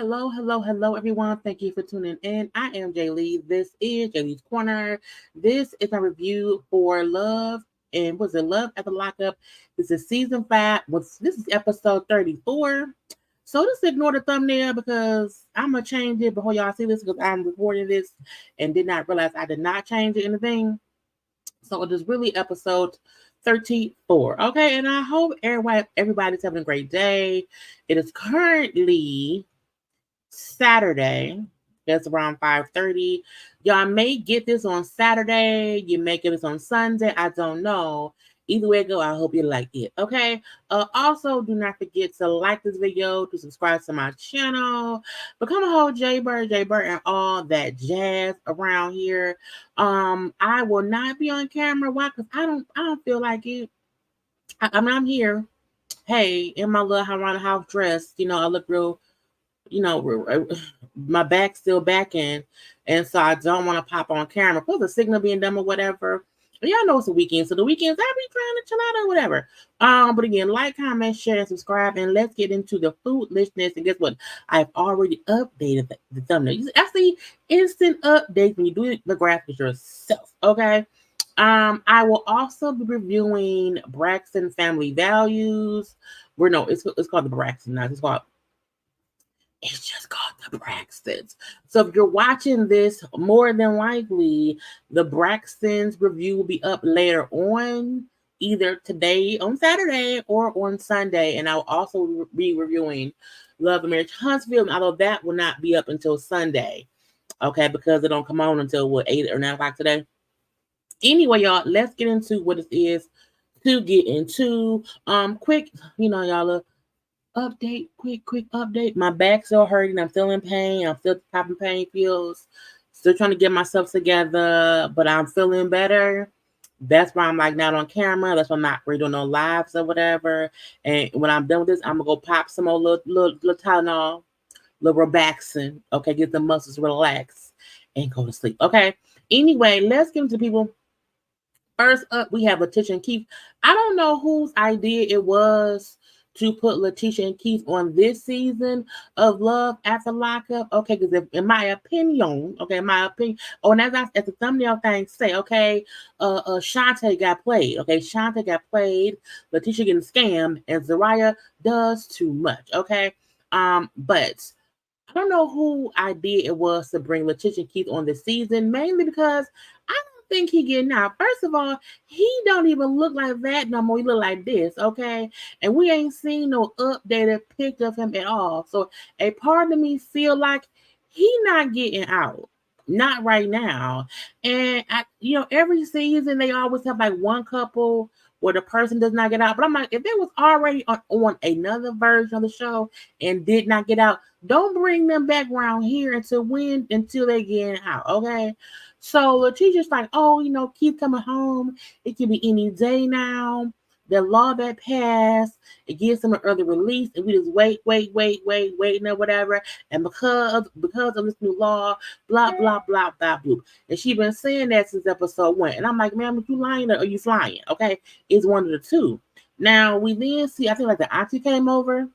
Hello, everyone. Thank you for tuning in. I am Jaylee. This is Jaylee's Corner. This is my review for Love. And was it Love at the Lockup? This is season 5. This is episode 34. So just ignore the thumbnail because I'm going to change it before y'all see this because I'm recording this and did not realize I did not change anything. So it is really episode 34. Okay, and I hope everybody's having a great day. It is currently Saturday. That's around 5:30. Y'all may get this on Saturday. You may get this on Sunday. I don't know. Either way it go, I hope you like it. Okay. Also, do not forget to like this video, to subscribe to my channel, become a whole JayBird, and all that jazz around here. I will not be on camera. Why? Because I don't feel like it. I mean, I'm here. Hey, in my little around the house dress, I look real, my back's still backing, and so I don't want to pop on camera. Plus the signal being dumb or whatever. Y'all know it's a weekend, so the weekends I be trying to chill out or whatever. But again, like, comment, share, and subscribe, and let's get into the food listless. And guess what? I've already updated the thumbnail. I see instant updates when you do the graphics yourself. Okay. I will also be reviewing Braxton Family Values. It's called the Braxton. Now it's just called the Braxtons. So if you're watching this, more than likely, the Braxtons review will be up later on, either today on Saturday or on Sunday. And I'll also be reviewing Love and Marriage Huntsville, although that will not be up until Sunday. Okay, because it don't come on until 8 or 9 o'clock today. Anyway, y'all, let's get into what it is to get into. Quick, y'all, quick update. My back's still hurting. I'm still in pain. I'm still popping pain pills. Still trying to get myself together, but I'm feeling better. That's why I'm like not on camera. That's why I'm not really doing no lives or whatever. And when I'm done with this, I'm gonna go pop some more little Tylenol, little Robaxin. Okay, get the muscles relaxed and go to sleep. Okay. Anyway, let's get into people. First up, we have Latisha and Keith. I don't know whose idea it was to put Latisha and Keith on this season of Love After Lockup. Okay, because in my opinion, and as the thumbnail thing say, okay, Shonta got played. Okay, Shonta got played. Latisha getting scammed, and Zeruiah does too much. Okay, but I don't know who idea it was to bring Latisha and Keith on this season, mainly because I don't think he getting out. First of all, he don't even look like that no more. He look like this, okay? And we ain't seen no updated picture of him at all. So a part of me feel like he not getting out. Not right now. And every season they always have like one couple where the person does not get out. But I'm like, if it was already on another version of the show and did not get out, don't bring them back around here until they get out, okay? So Latisha's like, keep coming home. It can be any day now. The law that passed, it gives them an early release, and we just waiting or whatever. And because of this new law, blah blah blah blah blah. And she been saying that since episode 1. And I'm like, ma'am, are you lying or are you flying? Okay, it's one of the two. Now we then see, I think like the auntie came over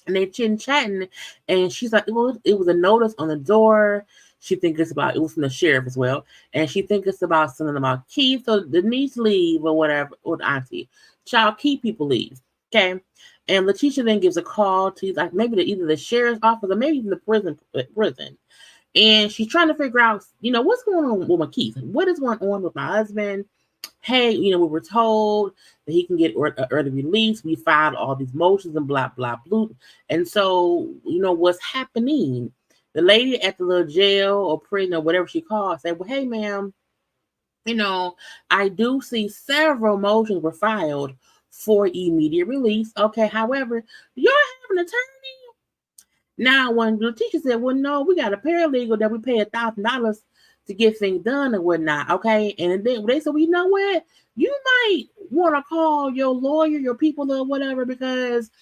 and they chatting, and she's like, it was a notice on the door. She thinks it was from the sheriff as well, and she thinks it's about something about Keith. So the niece leave or whatever, or the auntie, child Keith people leave. Okay, and Latisha then gives a call to like maybe either the sheriff's office or maybe even the prison, and she's trying to figure out, what's going on with my Keith. What is going on with my husband? Hey, we were told that he can get early release. We filed all these motions and blah, blah, blah. And so, what's happening? The lady at the little jail or prison or whatever she called said, well, hey, ma'am, I do see several motions were filed for immediate release. Okay, however, y'all have an attorney? Now, when the teacher said, well, no, we got a paralegal that we pay $1,000 to get things done and whatnot, okay? And then they said, well, you know what? You might want to call your lawyer, your people or whatever, because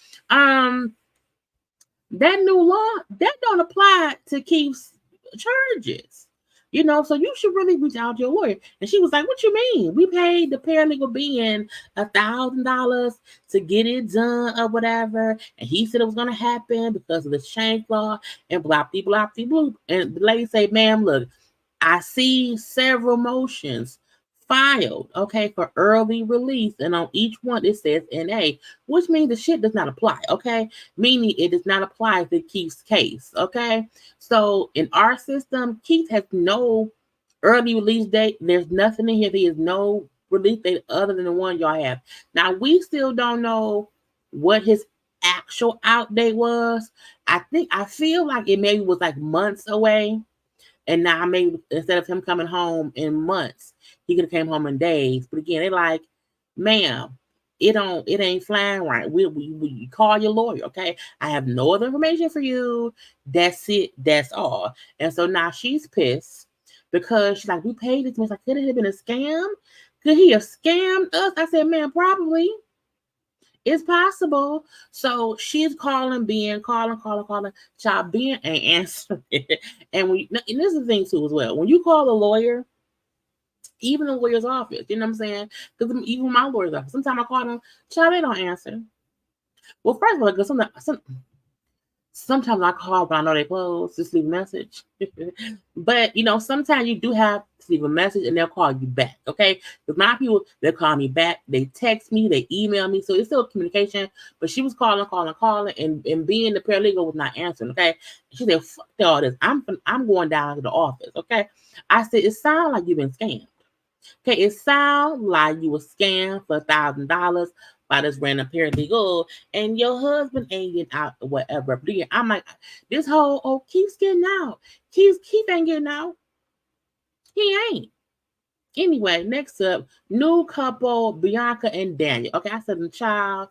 that new law, that don't apply to Keith's charges. So you should really reach out to your lawyer. And she was like, what you mean? We paid the paralegal being $1,000 to get it done or whatever. And he said it was gonna happen because of the change law and blah blah blah blah. And the lady said, ma'am, look, I see several motions filed, okay, for early release, and on each one it says NA, which means the shit does not apply, okay? Meaning it does not apply to Keith's case, okay? So in our system, Keith has no early release date. There's nothing in here. There is no release date other than the one y'all have. Now we still don't know what his actual out date was. I feel like it maybe was like months away. And now maybe instead of him coming home in months, he could have came home in days. But again, they like, ma'am, it ain't flying right. We call your lawyer, okay? I have no other information for you. That's it. That's all. And so now she's pissed because she's like, we paid this much. Like, could it have been a scam? Could he have scammed us? I said, man, probably. It's possible. So she's calling. Child being ain't answering. And this is the thing too as well. When you call a lawyer, even the lawyer's office, you know what I'm saying? Because even my lawyer's office, sometimes I call them, child, they don't answer. Well, first of all, because sometimes I call, but I know they close, just leave a message. But, sometimes you do have to leave a message and they'll call you back, okay? Because my people, they'll call me back. They text me, they email me. So it's still communication. But she was calling, and being the paralegal was not answering, okay? She said, fuck all this. I'm going down to the office, okay? I said, it sounds like you've been scammed. Okay, it sounds like you were scammed for $1,000 by this random paralegal, and your husband ain't getting out or whatever. But again, I'm like, this whole Keith's getting out. Keith ain't getting out. He ain't. Anyway, next up, new couple Bianca and Daniel. Okay, I said the child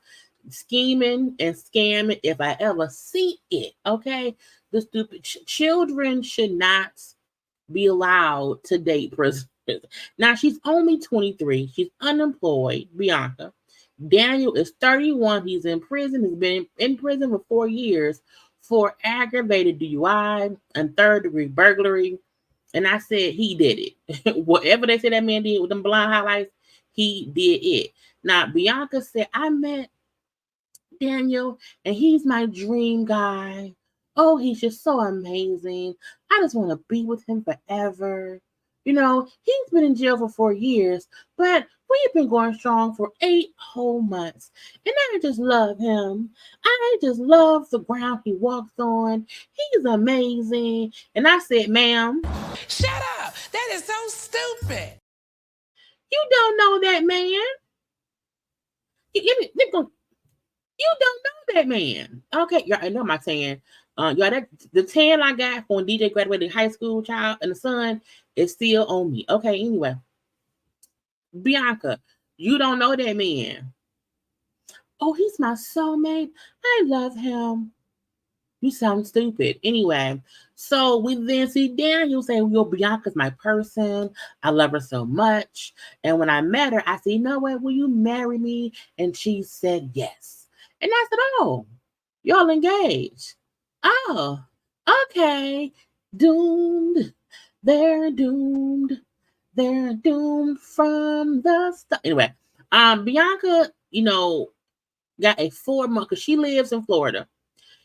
scheming and scamming if I ever see it. Okay, the stupid children should not be allowed to date prisoners. Now she's only 23. She's unemployed, Bianca. Daniel is 31. He's in prison. He's been in prison for 4 years for aggravated DUI and third-degree burglary. And I said he did it. Whatever they said that man did with them blind highlights, he did it. Now Bianca said, I met Daniel, and he's my dream guy. Oh, he's just so amazing. I just want to be with him forever. He's been in jail for 4 years, but we've been going strong for 8 whole months. And I just love him. I just love the ground he walks on. He's amazing. And I said, ma'am, shut up. That is so stupid. You don't know that man. You don't know that man. Okay, y'all, I know I'm not saying, y'all, that the 10 I got when DJ graduated high school, child, and the son is still on me. Okay, anyway. Bianca, you don't know that man. Oh, he's my soulmate. I love him. You sound stupid. Anyway, so we then see Daniel say, well, Bianca's my person. I love her so much. And when I met her, I said, you know what? Will you marry me? And she said yes. And I said, oh, y'all engaged. Oh, okay. Doomed. They're doomed. They're doomed from the start. Anyway, Bianca, got a 4-month, because she lives in Florida.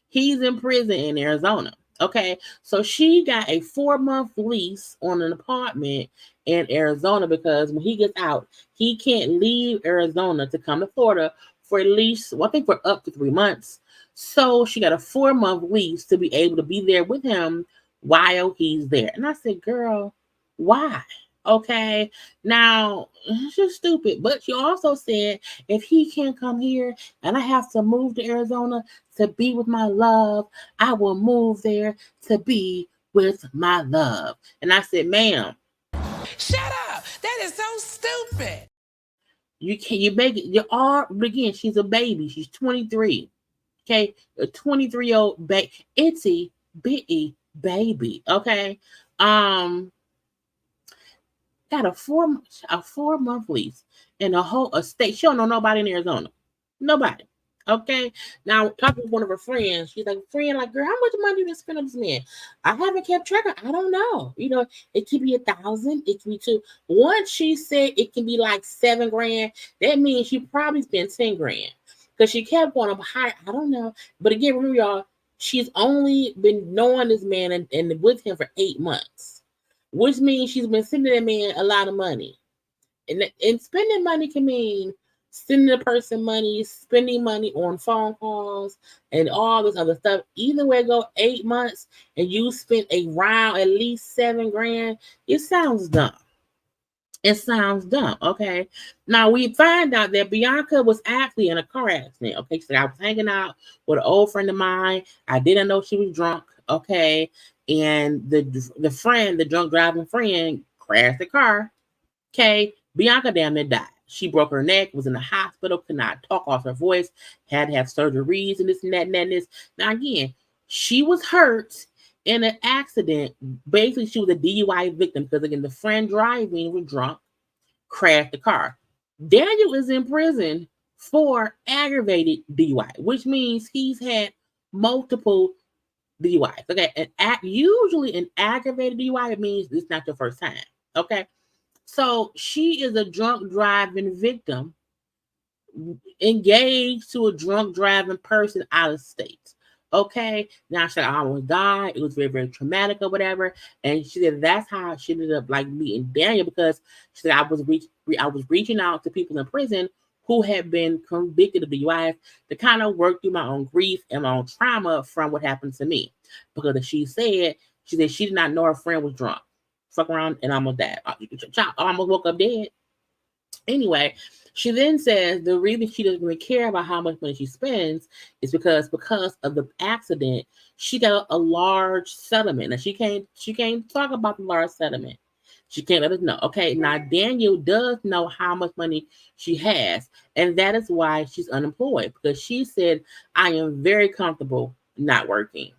He's in prison in Arizona. Okay, so she got a 4-month lease on an apartment in Arizona because when he gets out, he can't leave Arizona to come to Florida for at least, I think for up to 3 months. So she got a 4-month lease to be able to be there with him while he's there. And I said, girl, why? Okay, now it's just stupid. But she also said, if he can't come here and I have to move to Arizona to be with my love, I will move there to be with my love. And I said, ma'am, shut up. That is so stupid. You make it. You're all, again, she's a baby. She's 23. Okay, a 23-year-old itsy bitty baby. Okay, got a 4-month lease in a state. She don't know nobody in Arizona. Nobody. Okay. Now talking with one of her friends, she's like, friend, like, girl, how much money you been spending on this man? I haven't kept track of. I don't know. It could be 1,000. It could be two. Once she said it can be like 7 grand, that means she probably spent 10 grand because she kept going up higher. I don't know. But again, remember y'all, she's only been knowing this man and with him for 8 months, which means she's been sending that man a lot of money. And spending money can mean sending a person money, spending money on phone calls, and all this other stuff. Either way, go 8 months and you spent around at least 7 grand. It sounds dumb. It sounds dumb. Okay. Now we find out that Bianca was actually in a car accident. Okay. So I was hanging out with an old friend of mine. I didn't know she was drunk. Okay. And the drunk driving friend, crashed the car. Okay, Bianca damn near died. She broke her neck, was in the hospital, could not talk off her voice, had to have surgeries and this and that and that and this. Now again, she was hurt in an accident. Basically, she was a DUI victim because again, the friend driving was drunk, crashed the car. Daniel is in prison for aggravated DUI, which means he's had multiple DUIs. Okay, usually an aggravated DUI means it's not your first time. Okay, so she is a drunk driving victim engaged to a drunk driving person out of state. Okay. Now she said, I almost died. It was very, very traumatic or whatever. And she said that's how she ended up like meeting Daniel because she said I was reaching out to people in prison who had been convicted of DUIs to kind of work through my own grief and my own trauma from what happened to me. Because she said she did not know her friend was drunk. Fuck around and almost died. I almost woke up dead. Anyway, she then says the reason she doesn't really care about how much money she spends is because of the accident, she got a large settlement. And she can't talk about the large settlement. She can't let us know. Okay, now Daniel does know how much money she has, and that is why she's unemployed because she said, I am very comfortable not working.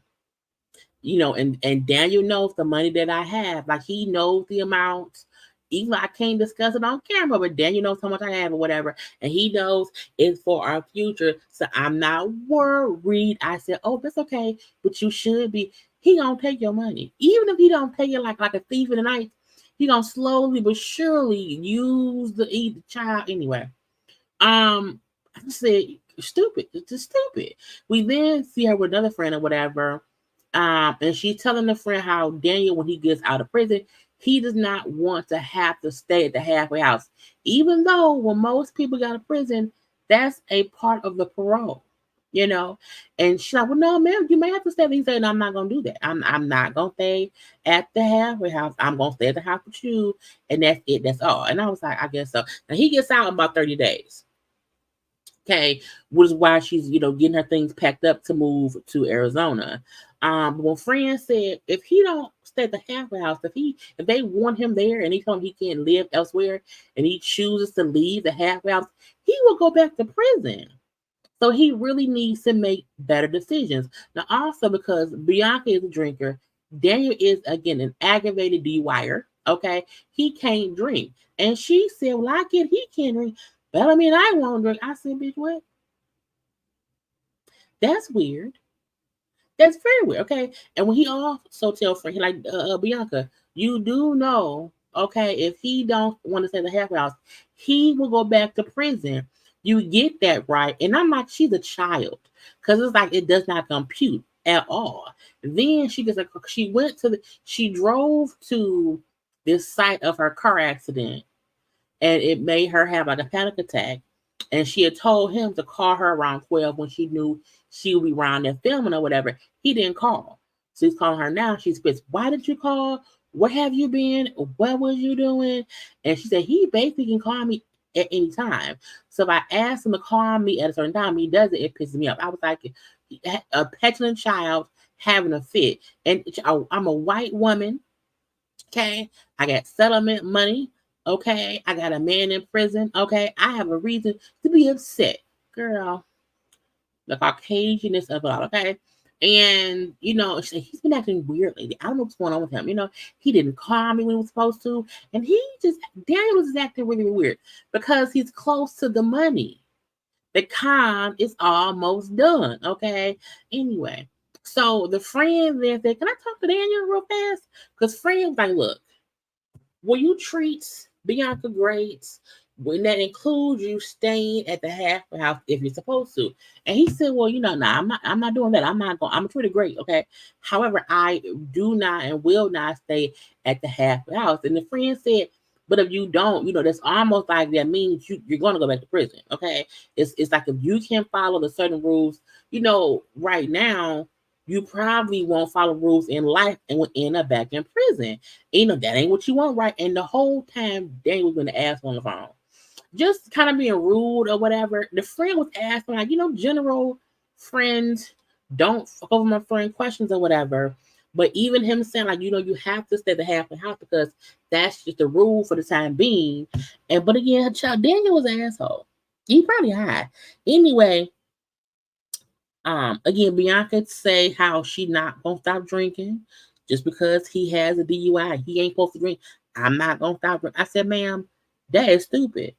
And Daniel knows the money that I have. Like he knows the amounts. Even I can't discuss it on camera, but Daniel knows how much I have or whatever, and he knows it's for our future. So I'm not worried. I said, "Oh, that's okay, but you should be." He gonna take your money, even if he don't take it like a thief in the night. He gonna slowly but surely use eat the child anyway. I said, stupid. It's just stupid. We then see her with another friend or whatever. And she's telling the friend how Daniel, when he gets out of prison, he does not want to have to stay at the halfway house. Even though when most people get out of prison, that's a part of the parole, you know. And she's like, well, no, man, you may have to stay. He said, no, I'm not gonna do that. I'm not gonna stay at the halfway house. I'm gonna stay at the house with you, and that's it. That's all. And I was like, I guess so. Now he gets out in about 30 days. Okay, which is why she's getting her things packed up to move to Arizona. But when Fran said if he don't stay at the halfway house, if they want him there and he told him he can't live elsewhere and he chooses to leave the halfway house, he will go back to prison. So he really needs to make better decisions. Now, also because Bianca is a drinker, Daniel is again an aggravated DUIer. Okay, he can't drink, and she said, "Well, I get he can't drink, but I mean I won't drink." I said, "Bitch, what? That's weird. That's very weird." Okay, and when he also tell friend, he like Bianca, you do know, okay, if he don't want to stay in the halfway house, he will go back to prison. You get that right? And I'm like, she's a child, because it's like it does not compute at all. Then she drove to this site of her car accident, and it made her have like a panic attack. And she had told him to call her around 12 when she knew she would be around there filming or whatever. He didn't call. So he's calling her now. She's pissed. Why did you call? Where have you been? What was you doing? And she said, he basically can call me at any time. So if I ask him to call me at a certain time, he does it. It pisses me off. I was like, a petulant child having a fit. And I'm a white woman. Okay. I got settlement money. Okay. I got a man in prison. Okay. I have a reason to be upset. Girl, the Caucasianness of it all. Okay. And, he's been acting weirdly. I don't know what's going on with him. He didn't call me when he was supposed to. And Daniel was acting really, really weird because he's close to the money. The con is almost done. Okay. Anyway, so the friend then said, "Can I talk to Daniel real fast?" Because friend was like, "Look, will you treat Bianca great? When that includes you staying at the halfway house if you're supposed to." And he said, "Well, nah, I'm not doing that. I'm gonna treat it great, okay? However, I do not and will not stay at the halfway house." And the friend said, "But if you don't, that's almost like that means you're gonna go back to prison, okay? It's like if you can follow the certain rules, right now." You probably won't follow rules in life and will end up back in prison. That ain't what you want, right? And the whole time, Daniel was going to ask on the phone, just kind of being rude or whatever. The friend was asking, like, general friends don't fuck over my friend questions or whatever. But even him saying, like, you have to stay at the halfway house because that's just the rule for the time being. But again, child, Daniel was an asshole. He probably high. Anyway, again, Bianca say how she not gonna stop drinking just because he has a DUI. He ain't supposed to drink. I'm not gonna stop drinking. I said, "Ma'am, that is stupid.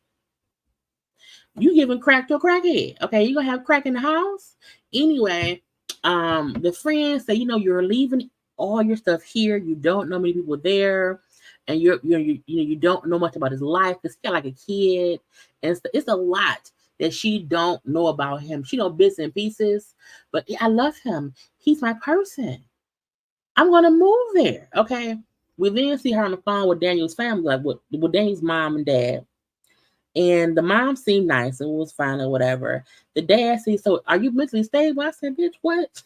You giving crack to a crackhead. Okay, you gonna have crack in the house?" Anyway, the friends say, "You're leaving all your stuff here. You don't know many people there, and you don't know much about his life because he's got like a kid, and it's a lot that she don't know about him. She know bits and pieces, but I love him. He's my person. I'm gonna move there." Okay. We then see her on the phone with Daniel's family, like with Daniel's mom and dad. And the mom seemed nice and was fine or whatever. The dad said, "So are you mentally stable?" I said, "Bitch, what?"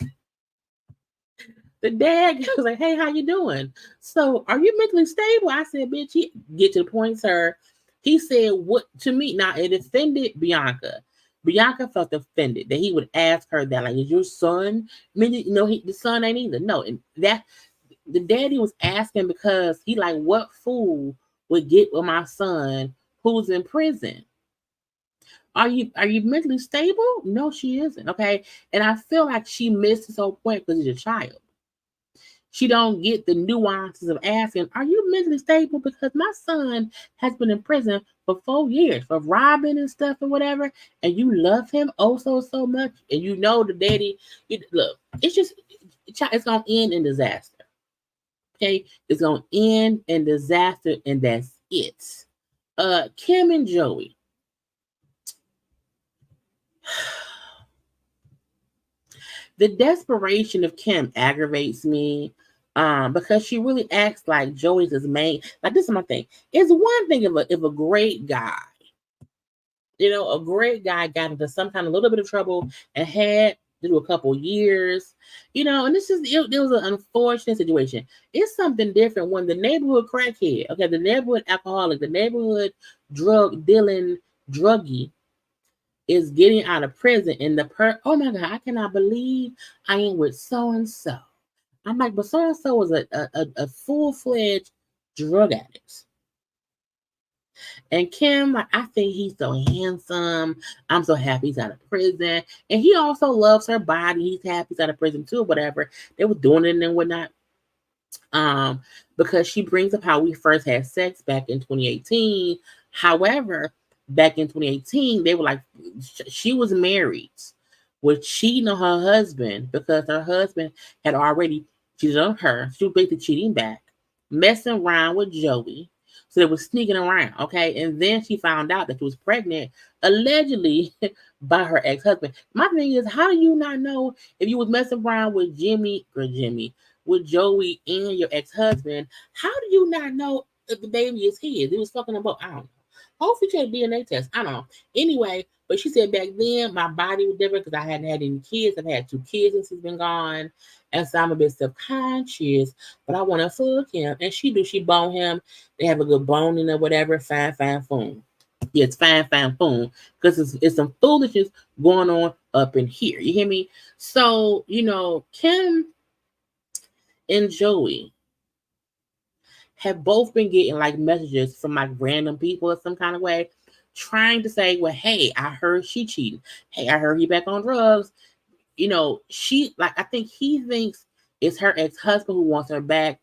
The dad was like, "Hey, how you doing? So are you mentally stable?" I said, "Bitch, get to the point, sir." He said, "What to me?" Now it offended Bianca. Bianca felt offended that he would ask her that, like, "Is your son?" I mean, the son ain't either. No, and that the daddy was asking because he like, what fool would get with my son who's in prison? Are you mentally stable? No, she isn't. Okay. And I feel like she missed this whole point because he's a child. She don't get the nuances of asking, "Are you mentally stable?" Because my son has been in prison for 4 years for robbing and stuff and whatever, and you love him oh so much, and the daddy. Look, it's just it's gonna end in disaster. Okay, it's gonna end in disaster, and that's it. Kim and Joey. The desperation of Kim aggravates me. Because she really acts like Joey's his main. Like, this is my thing. It's one thing if a great guy, a great guy got into some kind of little bit of trouble and had to do a couple years, and it was an unfortunate situation. It's something different when the neighborhood crackhead, okay, the neighborhood alcoholic, the neighborhood drug dealing druggie is getting out of prison and oh my God, I cannot believe I ain't with so and so. I'm like, but so and so was a full-fledged drug addict. And Kim, like, I think he's so handsome. I'm so happy he's out of prison. And he also loves her body. He's happy he's out of prison too, whatever. They were doing it and whatnot. Because she brings up how we first had sex back in 2018. However, back in 2018, they were like, she was married, was cheating on her husband because her husband had already cheated on her. She was basically cheating back, messing around with Joey. So they were sneaking around, okay? And then she found out that she was pregnant, allegedly by her ex-husband. My thing is, how do you not know if you was messing around with with Joey and your ex-husband? How do you not know if the baby is his? It was fucking about, I don't know. Hopefully take a DNA test. I don't know. Anyway, but she said back then my body was different because I hadn't had any kids. I've had 2 kids since he's been gone. And so I'm a bit subconscious, but I want to fuck him. And she bone him. They have a good boning or whatever. Fine, boom. Yeah, it's fine, boom. Because it's some foolishness going on up in here. You hear me? So, Kim and Joey have both been getting like messages from like random people in some kind of way, trying to say, "Well, hey, I heard she cheating. Hey, I heard he back on drugs." She, like, I think he thinks it's her ex-husband who wants her back.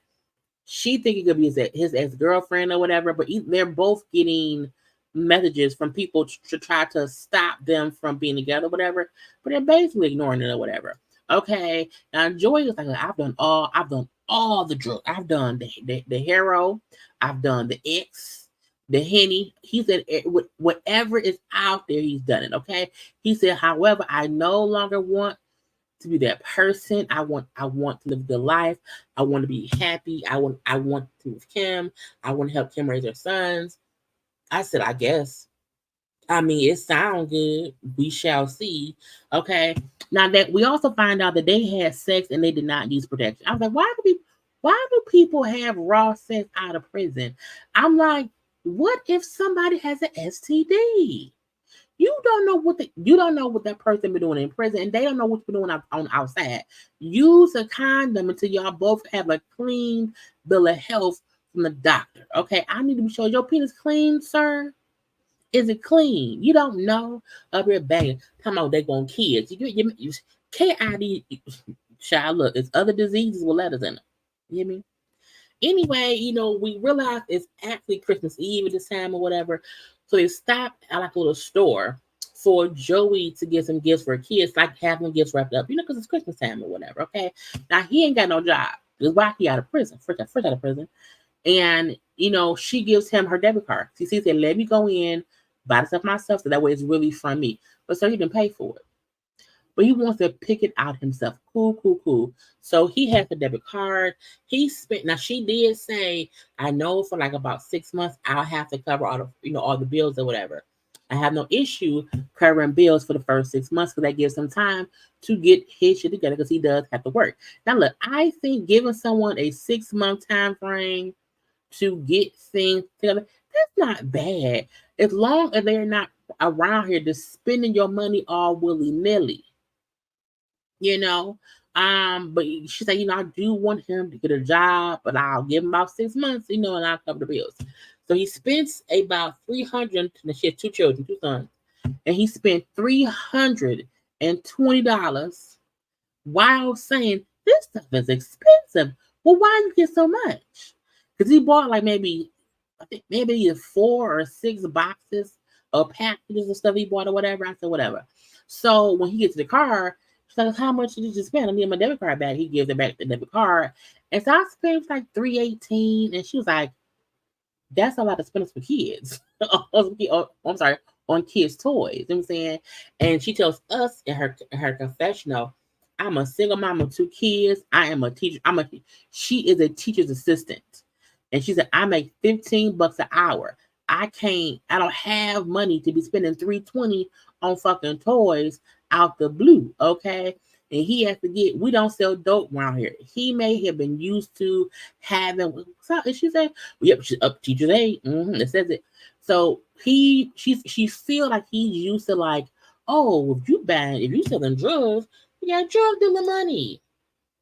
She think it could be his ex-girlfriend or whatever, but they're both getting messages from people to try to stop them from being together, whatever. But they're basically ignoring it or whatever. Okay. Now Joy is like, I've done all the drugs. I've done the hero. I've done the X, the Henny. He said whatever is out there, he's done it. Okay. He said, however, I no longer want to be that person. I want to live a good life. I want to be happy. I want to be with Kim. I want to help Kim raise her sons. I said, I guess. I mean, it sounds good. We shall see. Okay. Now that we also find out that they had sex and they did not use protection. I was like, why do people have raw sex out of prison? I'm like, what if somebody has an STD? You don't know what that person been doing in prison, and they don't know what you're doing on outside. Use a condom until y'all both have a clean bill of health from the doctor. Okay, I need to be sure your penis clean, sir. Is it clean? You don't know. Up here banging. Come on, they going kids. You KID. Child, look, it's other diseases with letters in it. You hear me? Anyway, we realized it's actually Christmas Eve at this time or whatever. So they stopped at like a little store for Joey to get some gifts for kids, like having gifts wrapped up, because it's Christmas time or whatever. Okay. Now he ain't got no job. That's why he out of prison, fresh out of prison. And she gives him her debit card. She said, let me go in, buy the stuff myself, so that way it's really from me. But so he can pay for it. But he wants to pick it out himself. Cool. So he has the debit card. Now she did say, I know for like about 6 months I'll have to cover all the bills or whatever. I have no issue covering bills for the first 6 months because that gives him time to get his shit together because he does have to work. Now look, I think giving someone a 6-month time frame to get things together, that's not bad. As long as they're not around here just spending your money all willy-nilly. But she said, I do want him to get a job, but I'll give him about 6 months, and I'll cover the bills. So he spends about 300. She has 2 children, 2 sons, and he spent $320 while saying this stuff is expensive. Well, why you get so much? Because he bought like maybe 4 or 6 boxes of packages and stuff he bought or whatever. I said whatever. So when he gets to the car, she's like, how much did you just spend? I need my debit card back. He gives her back the debit card. And so I spent like $318. And she was like, that's a lot of spending for kids. I'm sorry, on kids' toys. You know what I'm saying? And she tells us in her confessional, I'm a single mom of 2 kids. I am a teacher. She is a teacher's assistant. And she said, I make $15 an hour. I don't have money to be spending $320 on fucking toys out the blue, okay? And he has to we don't sell dope around here. He may have been used to having, and she said, yep, she's up teacher's aid. It says it. So she feel like he's used to like, oh, if you selling drugs, you got drug dealer money.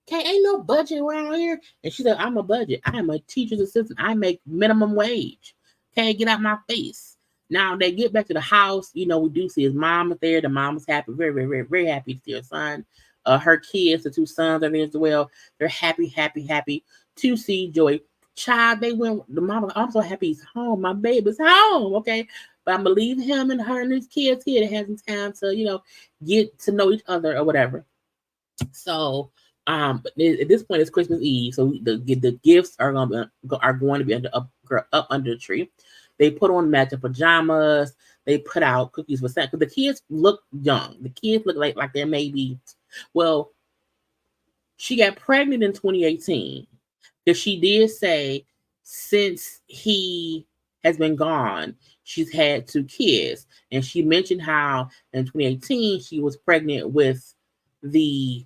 Okay, ain't no budget around here. And she said, I'm a budget. I am a teacher's assistant. I make minimum wage. Okay, get out my face. Now they get back to the house. We do see his mom is there. The mom is happy, very, very, very, very happy to see her son. Her kids, the 2 sons are there as well. They're happy to see Joey. Child, they went, the mama, I'm so happy he's home. My baby's home, okay? But I'm going to leave him and her and his kids here to have some time to, get to know each other or whatever. So, but at this point, it's Christmas Eve, so the gifts are going to be up under the tree. They put on matching pajamas. They put out cookies for Santa because the kids look young. The kids look like they're maybe. Well, she got pregnant in 2018 because she did say since he has been gone, she's had 2 kids, and she mentioned how in 2018 she was pregnant with the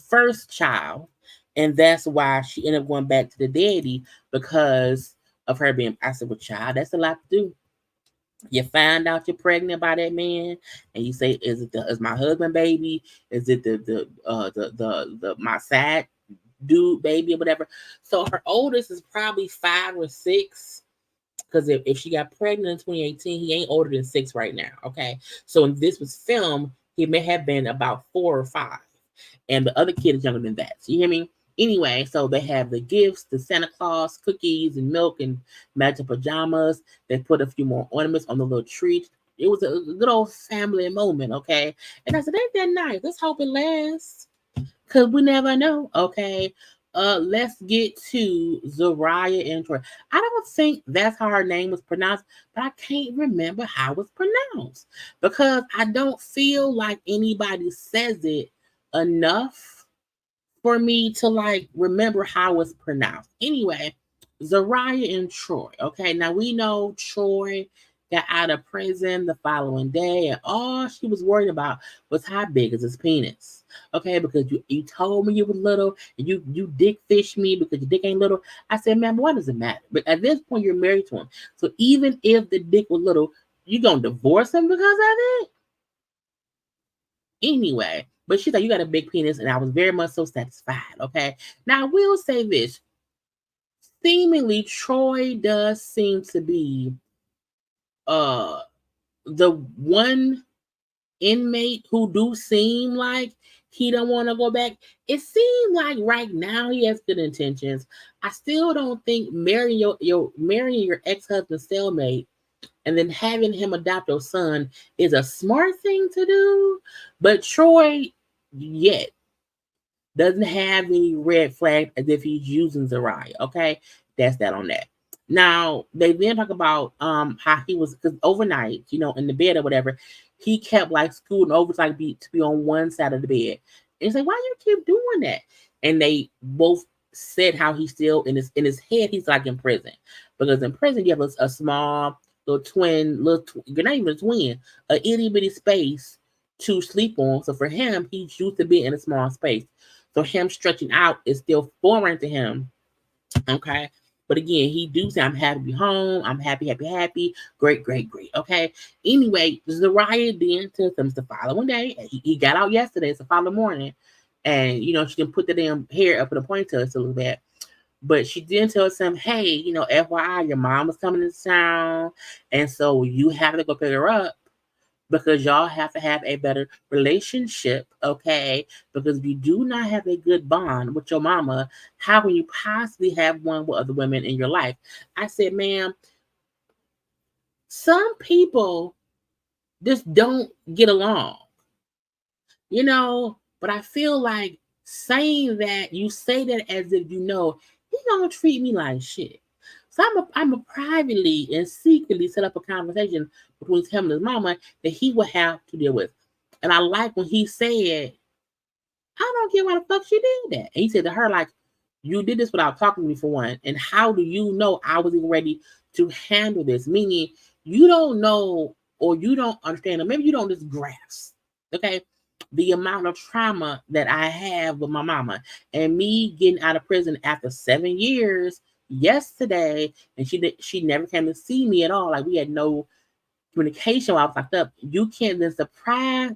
first child, and that's why she ended up going back to the daddy because of her being. I said, well, child, that's a lot to do. You find out you're pregnant by that man, and you say, is my husband baby? Is it the my side dude baby or whatever? So her oldest is probably 5 or 6. Because if she got pregnant in 2018, he ain't older than 6 right now. Okay. So when this was filmed, he may have been about 4 or 5. And the other kid is younger than that. So you hear me? Anyway, so they have the gifts, the Santa Claus, cookies and milk and magic pajamas. They put a few more ornaments on the little tree. It was a good old family moment, okay? And I said, ain't that nice? Let's hope it lasts. Cause we never know, okay? Let's get to Zeruiah and Troy. I don't think that's how her name was pronounced, but I can't remember how it's pronounced because I don't feel like anybody says it enough for me to like remember how it's pronounced. Anyway, Zeruiah and Troy. Okay, now we know Troy got out of prison the following day, and all she was worried about was how big is his penis. Okay, because you told me you was little, and you dick fished me because your dick ain't little. I said, man, what does it matter? But at this point, you're married to him, so even if the dick was little, you gonna divorce him because of it? Anyway, but she's like, you got a big penis, and I was very much so satisfied. Okay. Now I will say this. Seemingly Troy does seem to be uh the one inmate who do seem like he don't want to go back. It seems like right now he has good intentions. I still don't think marrying your ex-husband cellmate and then having him adopt your son is a smart thing to do. But Troy yet doesn't have any red flags as if he's using Zeruiah. Okay, that's that on that. Now they then talk about how he was because overnight, in the bed or whatever, he kept like scooting over to be on one side of the bed. And he's like, why you keep doing that? And they both said how he's still in his head, he's like in prison. Because in prison you have a small you're not even a twin, a itty bitty space to sleep on. So for him, he's used to being in a small space. So him stretching out is still foreign to him. Okay. But again, he do say, I'm happy to be home. I'm happy, happy, happy. Great, great, great. Okay. Anyway, Zeruiah then took them the following day. He got out yesterday. It's the following morning. And, she can put the damn hair up in a ponytail a little bit. But she then tells him, hey, FYI, your mom was coming to town. And so you have to go pick her up because y'all have to have a better relationship, okay? Because if you do not have a good bond with your mama, how can you possibly have one with other women in your life? I said, ma'am, some people just don't get along, but I feel like saying that, you say that as if he gonna treat me like shit. So I'm a privately and secretly set up a conversation between him and his mama that he would have to deal with. And I like when he said, I don't care why the fuck she did that. And he said to her, like, you did this without talking to me for one. And how do you know I was even ready to handle this? Meaning you don't know or you don't understand, or maybe you don't just grasp, okay, the amount of trauma that I have with my mama and me getting out of prison after 7 years yesterday, and she never came to see me at all. Like we had no communication while I was locked up. You can't then surprise,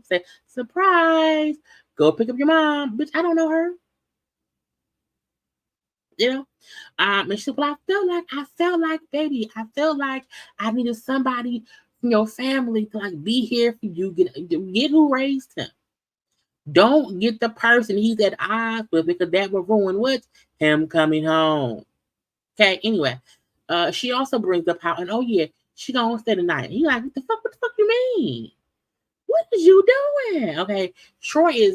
go pick up your mom, bitch. I don't know her, you know. And she said, well, I felt like, baby, I felt like I needed somebody from your family to like be here for you. Get who raised him. Don't get the person he's at odds with because that will ruin what? Him coming home. Okay, anyway. She also brings up how, and oh yeah, she gonna stay the night. He like, what the fuck you mean? What is you doing? Okay, Troy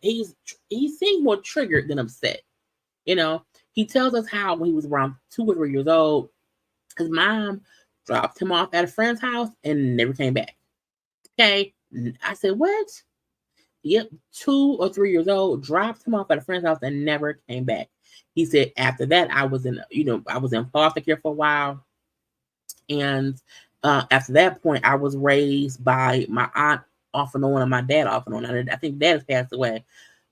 he seems more triggered than upset. He tells us how when he was around 2 or 3 years old, his mom dropped him off at a friend's house and never came back. Okay, I said, what? Yep, 2 or 3 years old, dropped him off at a friend's house and never came back. He said after that, I was in foster care for a while, and after that point, I was raised by my aunt off and on, and my dad off and on. I think dad has passed away,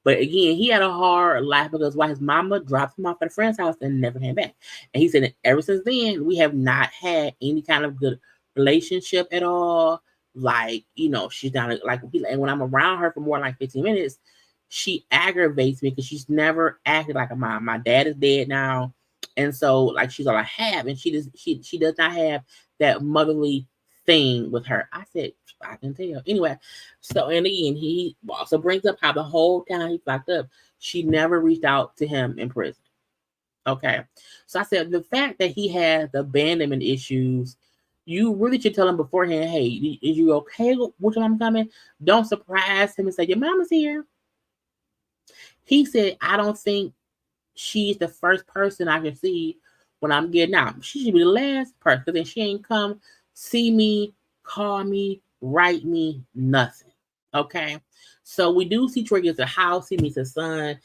but again, he had a hard life because why his mama dropped him off at a friend's house and never came back. And he said that ever since then, we have not had any kind of good relationship at all. Like, she's not like, and when I'm around her for more than like 15 minutes, she aggravates me because she's never acted like a mom. My dad is dead now. And so like she's all I have. And she does not have that motherly thing with her. I said, I can tell. Anyway, so and again, he also brings up how the whole time he locked up, she never reached out to him in prison. Okay. So I said the fact that he has abandonment issues, you really should tell him beforehand, hey, is you okay with your mom coming? Don't surprise him and say, your mama's here. He said, I don't think she's the first person I can see when I'm getting out. She should be the last person because then she ain't come see me, call me, write me, nothing. Okay. So we do see Troy gets a house, he meets his son.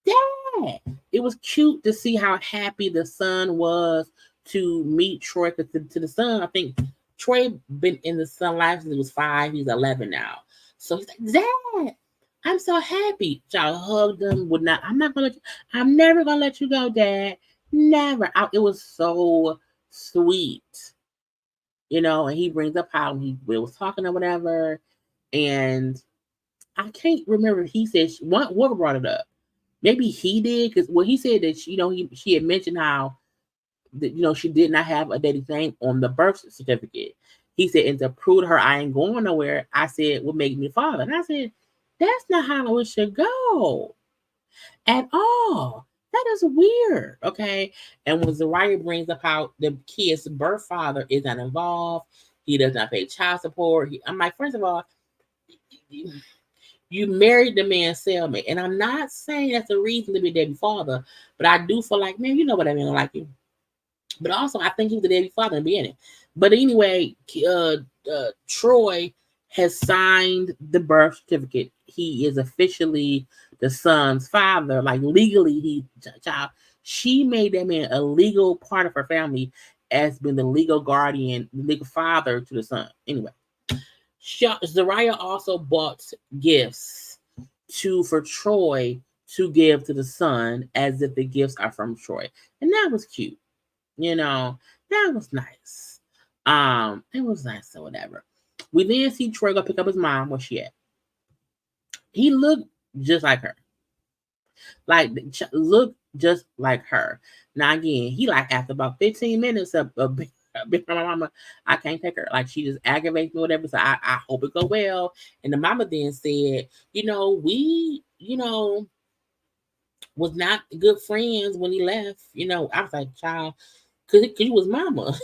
Dad! It was cute to see how happy the son was to meet Troy. Because to the son, I think Troy been in the son life since he was 5. He's 11 now. So he's like, Dad, I'm so happy. Y'all hugged him. Would not. I'm not gonna. I'm never gonna let you go, Dad. Never. It was so sweet, And he brings up how he was talking or whatever, and I can't remember. He said whoever brought it up. Maybe he did because he said that she had mentioned how that she did not have a daddy's name on the birth certificate. He said, and to prove to her I ain't going nowhere, I said, what made me father? And I said, that's not how it should go at all. That is weird. Okay. And when Zeruiah brings up how the kid's birth father is not involved, he does not pay child support. I'm like, first of all, you married the man's cellmate. And I'm not saying that's a reason to be daddy father, but I do feel like, man, you know what I mean, like you. But also, I think he was the daddy father in the beginning. But anyway, Troy has signed the birth certificate. He is officially the son's father. Like legally, child. She made that man a legal part of her family as being the legal guardian, the legal father to the son. Anyway, Zeruiah also bought gifts for Troy to give to the son as if the gifts are from Troy. And that was cute. That was nice. It was nice or whatever. We then see Troy go pick up his mom. Where she at? He looked just like her. Like, look just like her. Now, again, he like after about 15 minutes of my mama, I can't take her. Like, she just aggravates me or whatever. So I hope it go well. And the mama then said, we, was not good friends when he left. I was like, child, because you was mama.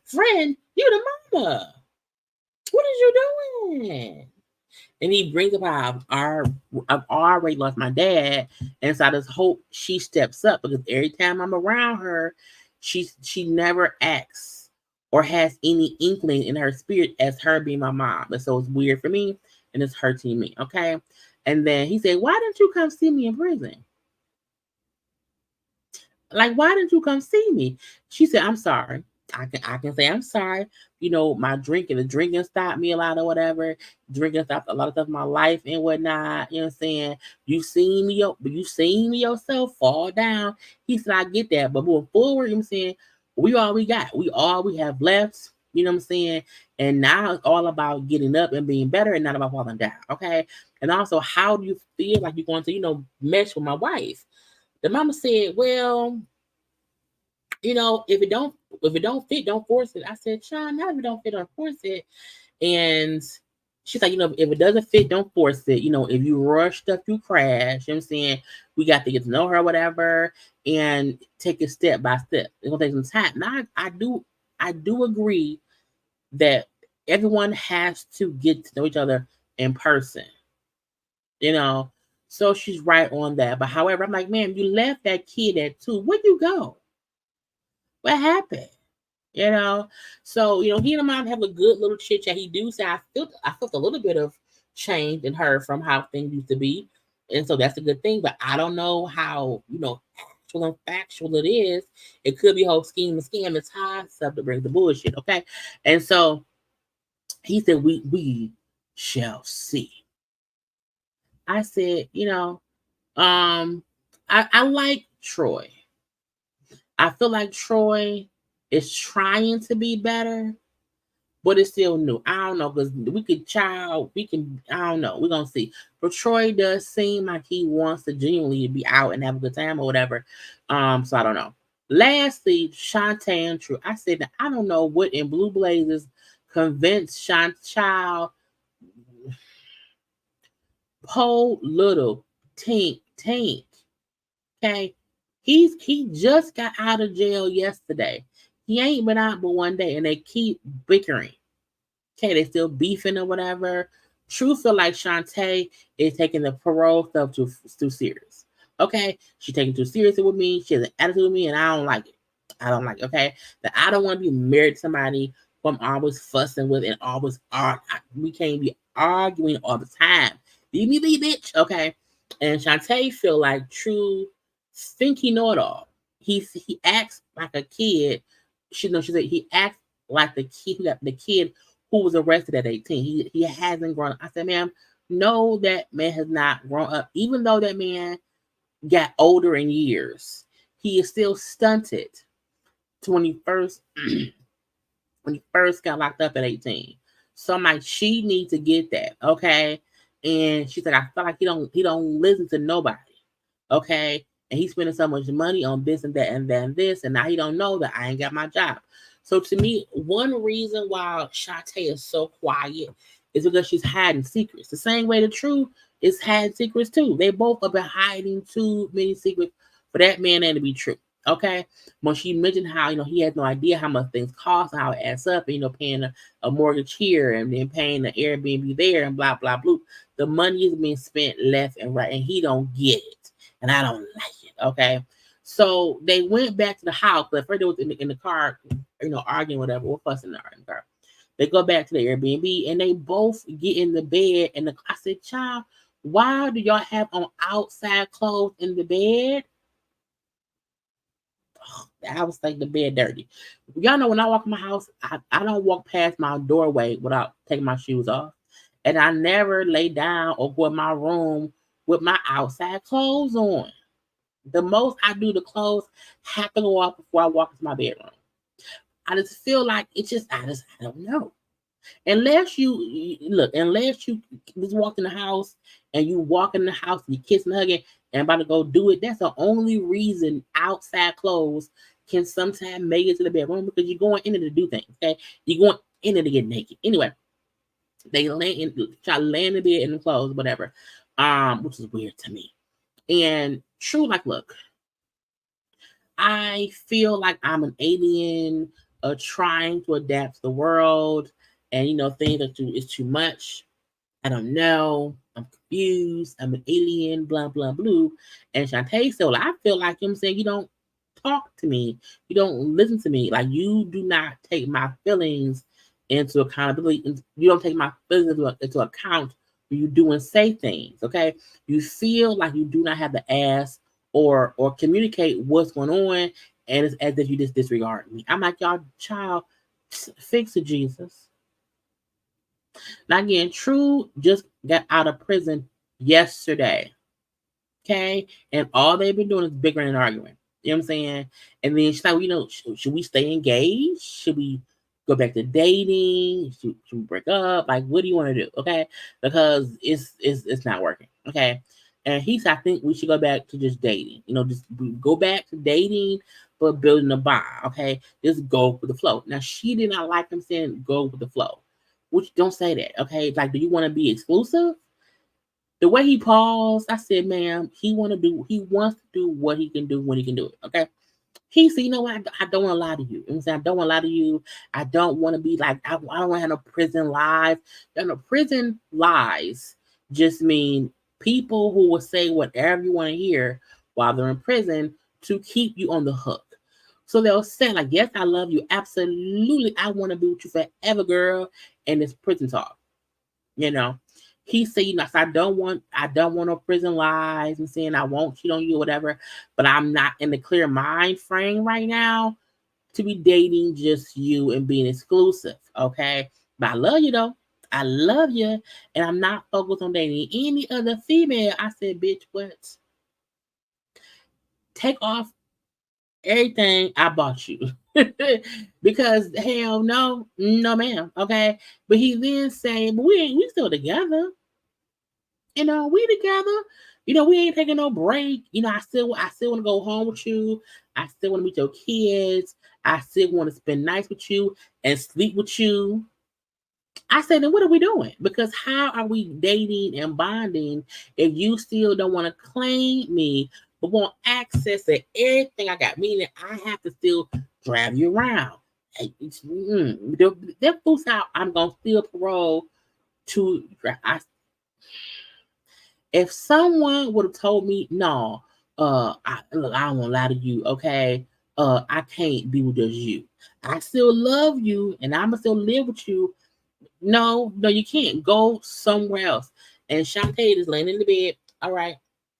Friend, you the mama. What is you doing? And he brings up how I've already lost my dad. And so I just hope she steps up because every time I'm around her, she never acts or has any inkling in her spirit as her being my mom. And so it's weird for me and it's hurting me. Okay. And then he said, why didn't you come see me in prison? Like, why didn't you come see me? She said, I'm sorry. I can say I'm sorry. My the drinking stopped me a lot or whatever. Drinking stopped a lot of stuff in my life and whatnot. You know what I'm saying? You seen me yourself fall down. He said, I get that. But moving forward, you know what I'm saying? We all we got. We all we have left. You know what I'm saying? And now it's all about getting up and being better and not about falling down. Okay. And also, how do you feel like you're going to, mesh with my wife? The mama said, well, if it don't fit, don't force it. I said, Sean, not if it don't fit, don't force it. And she's like, if it doesn't fit, don't force it. If you rush stuff, you crash. You know what I'm saying? We got to get to know her, whatever, and take it step by step. It's gonna take some time. Now I do agree that everyone has to get to know each other in person. So she's right on that. But however, I'm like, man, you left that kid at 2. Where'd you go? What happened? So he and mom have a good little chit chat. He do say I felt a little bit of change in her from how things used to be, and so that's a good thing. But I don't know how actual and factual it is. It could be a whole scheme and scam. It's high stuff to bring the bullshit. Okay, and so he said we shall see. I said, I like Troy. I feel like Troy is trying to be better, but it's still new. I don't know because I don't know. We're gonna see. But Troy does seem like he wants to genuinely be out and have a good time or whatever. So I don't know. Lastly, Shonta and True. I said that I don't know what in Blue Blazes convinced Chantal, Po Little, Tink. Okay, he just got out of jail yesterday. He ain't been out but one day, and they keep bickering. Okay, they still beefing or whatever. True feel like Shantae is taking the parole stuff too serious. Okay, she taking too seriously with me. She has an attitude with me, and I don't like it. I don't like it. Okay, that I don't want to be married to somebody who I'm always fussing with and always we can't be arguing all the time. Leave me be, bitch. Okay, and Shantae feel like True think he know it all. He acts like a kid. She said he acts like the kid who was arrested at 18. He hasn't grown up. I said, ma'am, no, that man has not grown up. Even though that man got older in years, he is still stunted to when he first got locked up at 18. So I'm like, she needs to get that, okay? And she's like, I feel like he don't listen to nobody, okay? And he's spending so much money on this and that and then this, and now he don't know that I ain't got my job. So to me, one reason why Shantae is so quiet is because she's hiding secrets. The same way the True is hiding secrets too. They both have been hiding too many secrets for that man and to be true. Okay, when she mentioned how he has no idea how much things cost and how it adds up, and paying a mortgage here and then paying the Airbnb there and blah blah blah. The money is being spent left and right, and he don't get it, and I don't like it. Okay, so they went back to the house, but first they was in the car, arguing whatever, or fussing in the car. They go back to the Airbnb and they both get in the bed, and I said, "Child, why do y'all have on outside clothes in the bed?" I was like, the bed dirty. Y'all know when I walk in my house, I don't walk past my doorway without taking my shoes off. And I never lay down or go in my room with my outside clothes on. The most I do, the clothes have to go off before I walk into my bedroom. I just feel like I don't know. Unless you just walk in the house and you walk in the house and you kiss and hugging and about to go do it, that's the only reason outside clothes can sometimes make it to the bedroom, because you're going in there to do things. Okay, you're going in there to get naked. Anyway, try to lay in the bed in the clothes, whatever. Which is weird to me. And True, like, look, I feel like I'm an alien, trying to adapt to the world, and things is too much. I don't know. I'm confused. I'm an alien. Blah blah blue. And Shantae, so I feel like I'm saying you don't talk to me. You don't listen to me. Like, you do not take my feelings into accountability. You don't take my feelings into account when you do and say things. Okay, you feel like you do not have to ask or communicate what's going on, and it's as if you just disregard me. I'm like, y'all, child, fix it, Jesus. Now again, True just got out of prison yesterday. Okay, and all they've been doing is bickering and arguing. You know what I'm saying? And then she's like, well, should we stay engaged? Should we go back to dating? Should we break up? Like, what do you want to do? Okay, because it's not working. Okay, and he said, I think we should go back to just dating. Just go back to dating, but building a bond. Okay, just go with the flow. Now she did not like him saying go with the flow, which don't say that. Okay, like, do you want to be exclusive? The way he paused, I said, ma'am, he wants to do what he can do when he can do it. Okay. He said, you know what? I don't want to lie to you. You know what I'm saying? I don't want to lie to you. I don't want to be like, I don't want to have no prison lies. Prison lies just mean people who will say whatever you want to hear while they're in prison to keep you on the hook. So they'll say, like, yes, I love you. Absolutely. I want to be with you forever, girl. And it's prison talk. You know, he said, so I don't want no prison lies and saying I won't cheat on you or whatever, but I'm not in the clear mind frame right now to be dating just you and being exclusive. Okay. But I love you though. I love you. And I'm not focused on dating any other female. I said, bitch, what? Take off everything I bought you. Because hell no, no ma'am. Okay. But he then said, but we still together. We together. We ain't taking no break. I still want to go home with you. I still want to meet your kids. I still want to spend nights with you and sleep with you. I said, then what are we doing? Because how are we dating and bonding if you still don't want to claim me, but want access to everything I got? Meaning I have to still drive you around. That fools out. I'm gonna steal parole to. If someone would have told me, no, look, I don't want to lie to you, okay? I can't be with just you. I still love you, and I'ma still live with you. No, no, you can't. Go somewhere else. And Shantae is laying in the bed. All right,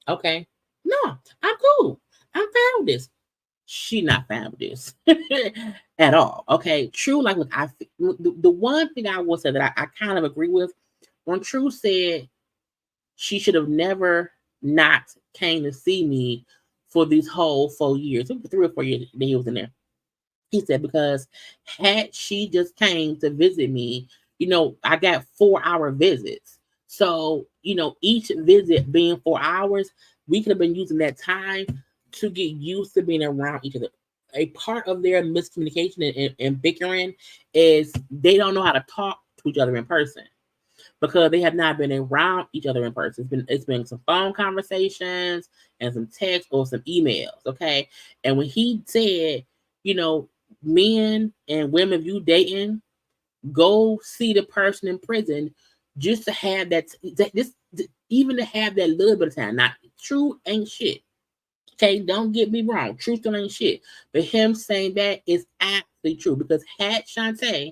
okay. No, I'm cool. I'm fine with this. She not fine with this at all. Okay, True. Like, look, the one thing I will say that I kind of agree with when True said she should have never not came to see me for these whole 4 years, 3 or 4 years that he was in there. He said, because had she just came to visit me, I got 4 hour visits. So, each visit being 4 hours, we could have been using that time to get used to being around each other. A part of their miscommunication and bickering is they don't know how to talk to each other in person because they have not been around each other in person. It's been some phone conversations and some text or some emails, okay? And when he said, you know, men and women, if you dating, go see the person in prison just to have this, even to have that little bit of time. Not True ain't shit. Okay, don't get me wrong. True still ain't shit. But him saying that is absolutely true because had Shantae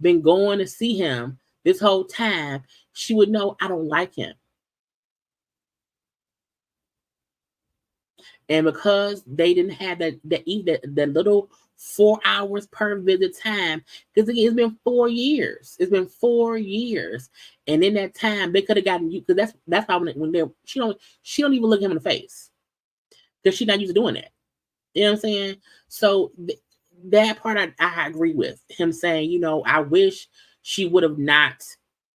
been going to see him this whole time, she would know I don't like him. And because they didn't have that little 4 hours per visit time, because again, it's been 4 years. It's been 4 years, and in that time, they could have gotten you because that's why when they she don't even look him in the face because she's not used to doing that. You know what I'm saying? So that part I agree with him saying, I wish she would have not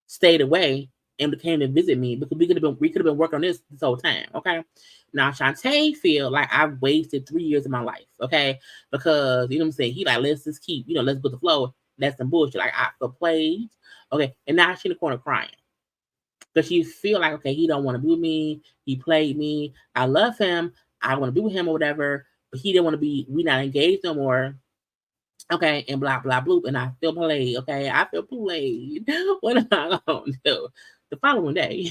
stayed away and came to visit me because we could have been working on this whole time. Okay. Now Shantae feel like I've wasted 3 years of my life. Okay. Because you know what I'm saying? He like, let's just keep, let's go with the flow. That's some bullshit. Like I played. Okay. And now she in the corner crying. Because she feel like, okay, he don't want to be with me. He played me. I love him. I want to be with him or whatever. But he didn't want to be. We not engaged no more. Okay, and blah blah blah. And I feel played. Okay, I feel played. What am I gonna do? The following day,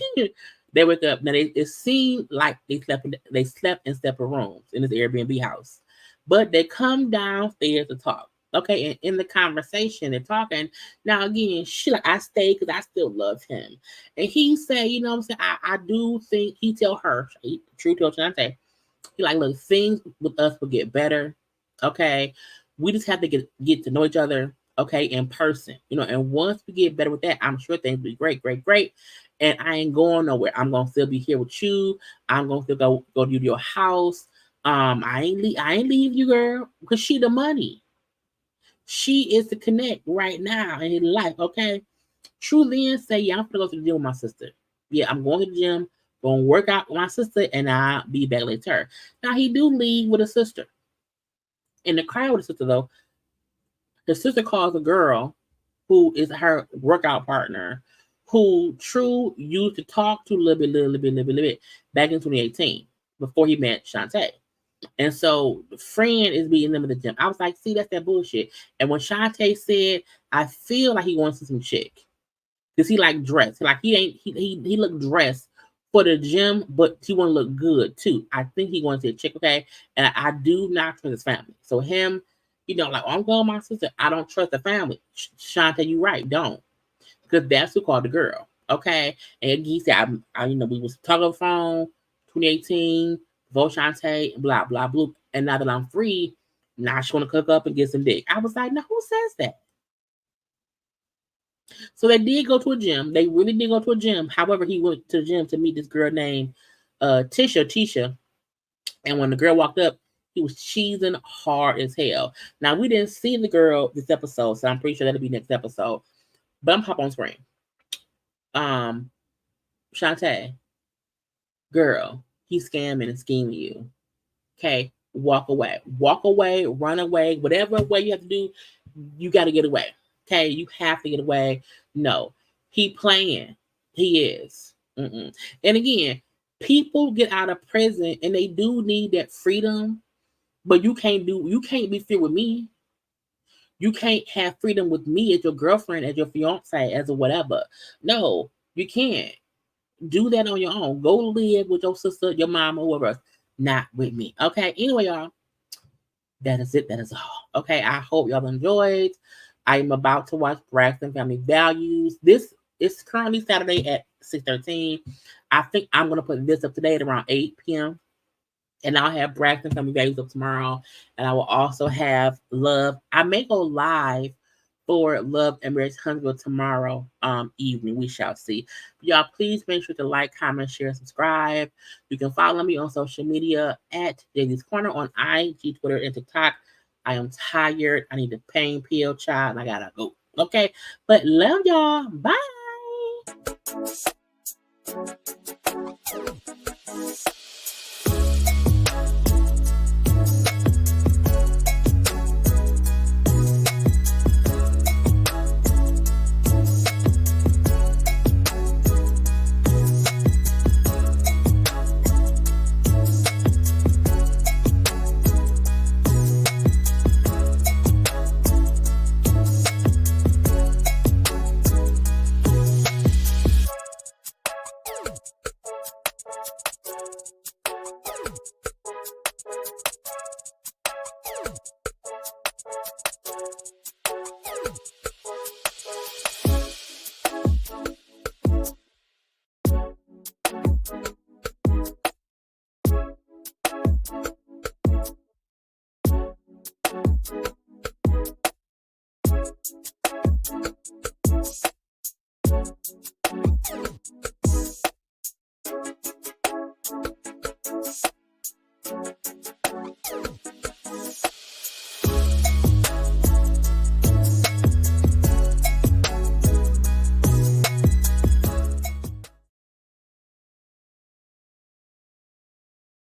they wake up. Now it seemed like they slept in separate rooms in this Airbnb house, but they come downstairs to talk. Okay, and in the conversation, they're talking. Now again, she like I stayed because I still love him, and he said, what I'm saying, I do think he tell her, True tell Shantae, he like, look, things with us will get better. Okay. We just have to get to know each other, okay, in person. And once we get better with that, I'm sure things will be great, great, great. And I ain't going nowhere. I'm gonna still be here with you. I'm gonna still go to your house. I ain't leave you, girl, because she the money. She is the connect right now in his life, okay? True then say, yeah, I'm gonna go to the gym with my sister. Yeah, I'm going to the gym, going to work out with my sister, and I'll be back later. Now he do leave with a sister. In the car with the sister though, the sister calls a girl who is her workout partner, who True used to talk to a little bit back in 2018 before he met Shantae. And so the friend is beating them in the gym. I was like, see, that's that bullshit. And when Shantae said, I feel like he wants some chick. Because he like dressed. Like he looked dressed for the gym, but he want to look good too. I think he wants to chick, okay? And I do not trust his family. So him, like, oh, I'm going with my sister. I don't trust the family. Shanta, you right, don't. Because that's who called the girl. Okay. And he said, we was talking on the phone, 2018, vote Shantae, blah, blah, blah. And now that I'm free, now she want to cook up and get some dick. I was like, no, who says that? So they did go to a gym. They really did go to a gym. However, he went to the gym to meet this girl named Tisha. And when the girl walked up, he was cheesing hard as hell. Now we didn't see the girl this episode, so I'm pretty sure that'll be next episode. But I'm hop on screen. Um, Shantae, girl, he's scamming and scheming you. Okay, walk away, run away, whatever way you have to do, you got to get away. Okay, you have to get away. No, he playing. He is. Mm-mm. And again, people get out of prison and they do need that freedom, but you can't be free with me. You can't have freedom with me as your girlfriend, as your fiance, as a whatever. No, you can't. Do that on your own. Go live with your sister, your mom, or whoever else. Not with me. Okay. Anyway, y'all, that is it. That is all. Okay. I hope y'all enjoyed. I am about to watch Braxton Family Values. This is currently Saturday at 6:13. I think I'm gonna put this up today at around 8 p.m. And I'll have Braxton Family Values up tomorrow. And I will also have Love. I may go live for Love and Marriage Huntsville tomorrow evening. We shall see. But y'all, please make sure to like, comment, share, subscribe. You can follow me on social media at JayLeesCorner on IG, Twitter, and TikTok. I am tired. I need a pain pill, child, and I gotta go. Okay. But love y'all. Bye.